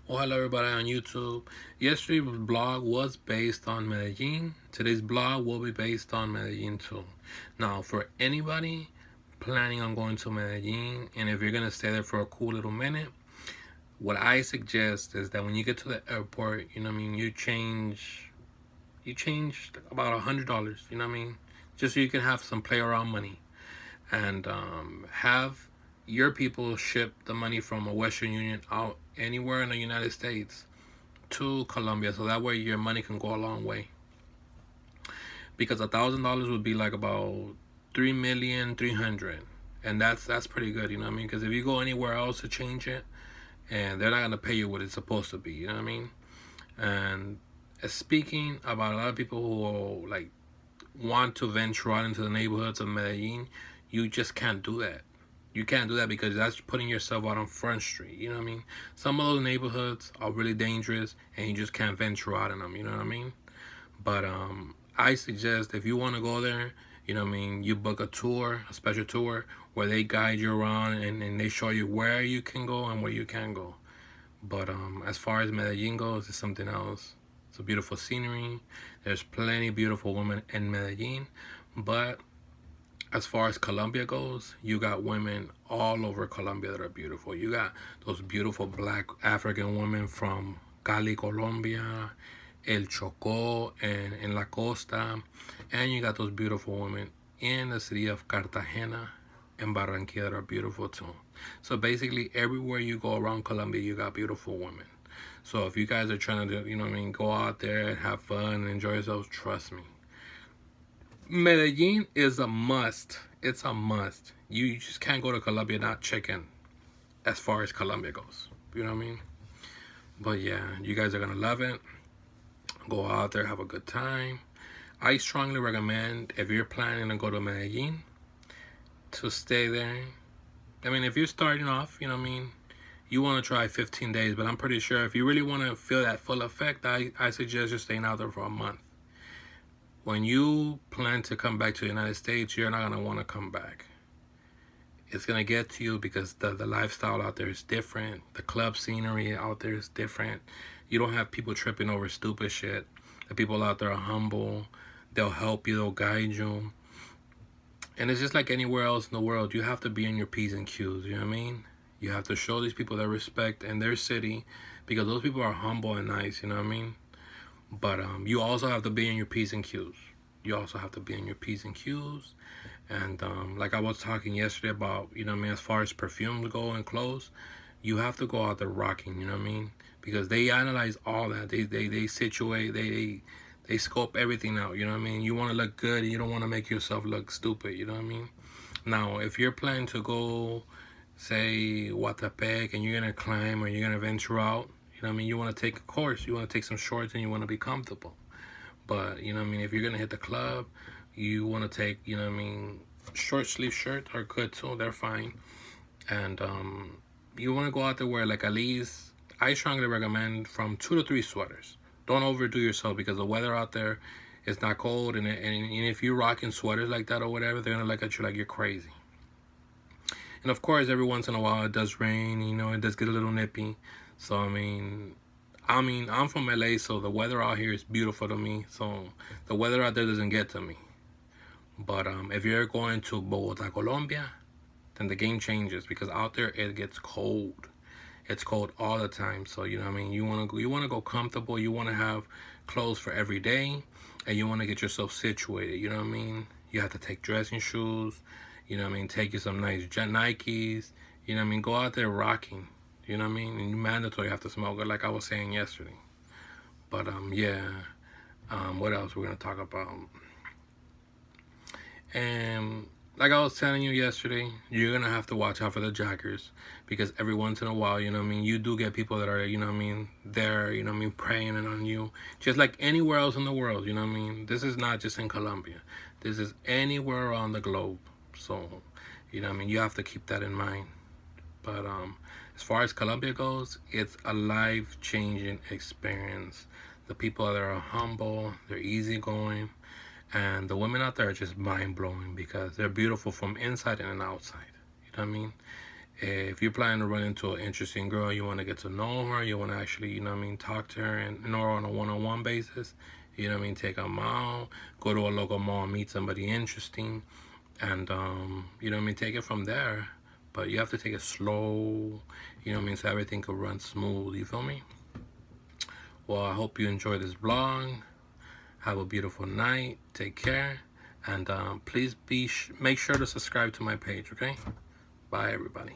Well, hello everybody on YouTube. Yesterday's blog was based on Medellin. Today's blog will be based on Medellin too. Now, for anybody planning on going to Medellin, and if you're gonna stay there for a cool little minute, what I suggest is that when you get to the airport, you change about $100. You know what I mean, just so you can have some play around money, and have your people ship the money from a Western Union out anywhere in the United States to Colombia, so that way your money can go a long way. Because $1,000 would be like about 3,300,000, and that's pretty good. You know what I mean? Because if you go anywhere else to change it, and they're not gonna pay you what it's supposed to be. You know what I mean? And speaking about a lot of people who like want to venture out into the neighborhoods of Medellin, you just can't do that. You can't do that because that's putting yourself out on Front Street. You know what I mean? Some of those neighborhoods are really dangerous, and you just can't venture out in them. You know what I mean? But I suggest if you want to go there, you know what I mean, you book a tour, a special tour, where they guide you around and they show you where you can go and where you can go. But as far as Medellin goes, it's something else. It's a beautiful scenery. There's plenty of beautiful women in Medellin. But as far as Colombia goes, you got women all over Colombia that are beautiful. You got those beautiful black African women from Cali, Colombia, El Chocó, and in La Costa. And you got those beautiful women in the city of Cartagena and Barranquilla that are beautiful too. So basically, everywhere you go around Colombia, you got beautiful women. So if you guys are trying to, go out there and have fun and enjoy yourselves, trust me. Medellin is a must. It's a must. You just can't go to Colombia not checking as far as Colombia goes. You know what I mean? But yeah, you guys are gonna love it. Go out there, have a good time. I strongly recommend, if you're planning to go to Medellin, to stay there. I mean, if you're starting off, you know what I mean, you want to try 15 days, but I'm pretty sure if you really want to feel that full effect, I suggest you staying out there for a month. When you plan to come back to the United States, you're not going to want to come back. It's going to get to you because the lifestyle out there is different. The club scenery out there is different. You don't have people tripping over stupid shit. The people out there are humble. They'll help you. They'll guide you. And it's just like anywhere else in the world. You have to be in your P's and Q's. You know what I mean? You have to show these people their respect in their city because those people are humble and nice. You know what I mean? But you also have to be in your P's and Q's. You also have to be in your P's and Q's. And like I was talking yesterday about, you know what I mean, as far as perfumes go and clothes, you have to go out there rocking, you know what I mean? Because they analyze all that. They situate, they scope everything out, you know what I mean? You want to look good and you don't want to make yourself look stupid, you know what I mean? Now, if you're planning to go, say, Watapec, and you're going to climb or you're going to venture out, you know what I mean? You want to take a course. You want to take some shorts and you want to be comfortable. But, you know what I mean? If you're going to hit the club, you want to take, you know what I mean? Short sleeve shirts are good too. They're fine. And you want to go out there where, like, at least, I strongly recommend from 2 to 3 sweaters. Don't overdo yourself because the weather out there is not cold. And if you're rocking sweaters like that or whatever, they're going to look at you like you're crazy. And of course, every once in a while it does rain, you know, it does get a little nippy. So, I mean, I'm from LA, so the weather out here is beautiful to me. So the weather out there doesn't get to me. But if you're going to Bogota, Colombia, then the game changes because out there it gets cold. It's cold all the time. So you know what I mean. You want to go comfortable. You want to have clothes for every day, and you want to get yourself situated. You know what I mean. You have to take dressing shoes. You know what I mean. Take you some nice Nikes. You know what I mean. Go out there rocking. You know what I mean. And you mandatory have to smell good, like I was saying yesterday. But yeah. What else we're gonna talk about? And like I was telling you yesterday, you're gonna have to watch out for the jackers because every once in a while, you know what I mean, you do get people that are, you know what I mean, there, you know what I mean, preying on you. Just like anywhere else in the world, you know what I mean? This is not just in Colombia. This is anywhere around the globe. So, you know what I mean, you have to keep that in mind. But as far as Colombia goes, it's a life-changing experience. The people there are humble, they're easygoing. And the women out there are just mind-blowing because they're beautiful from inside and outside. You know what I mean? If you're planning to run into an interesting girl, you want to get to know her, you want to actually, you know what I mean, talk to her and know her on a one-on-one basis, you know what I mean, take a mall, go to a local mall, meet somebody interesting, and, you know what I mean, take it from there. But you have to take it slow, you know what I mean, so everything could run smooth, you feel me? Well, I hope you enjoy this vlog. Have a beautiful night. Take care. And please make sure to subscribe to my page, okay? Bye, everybody.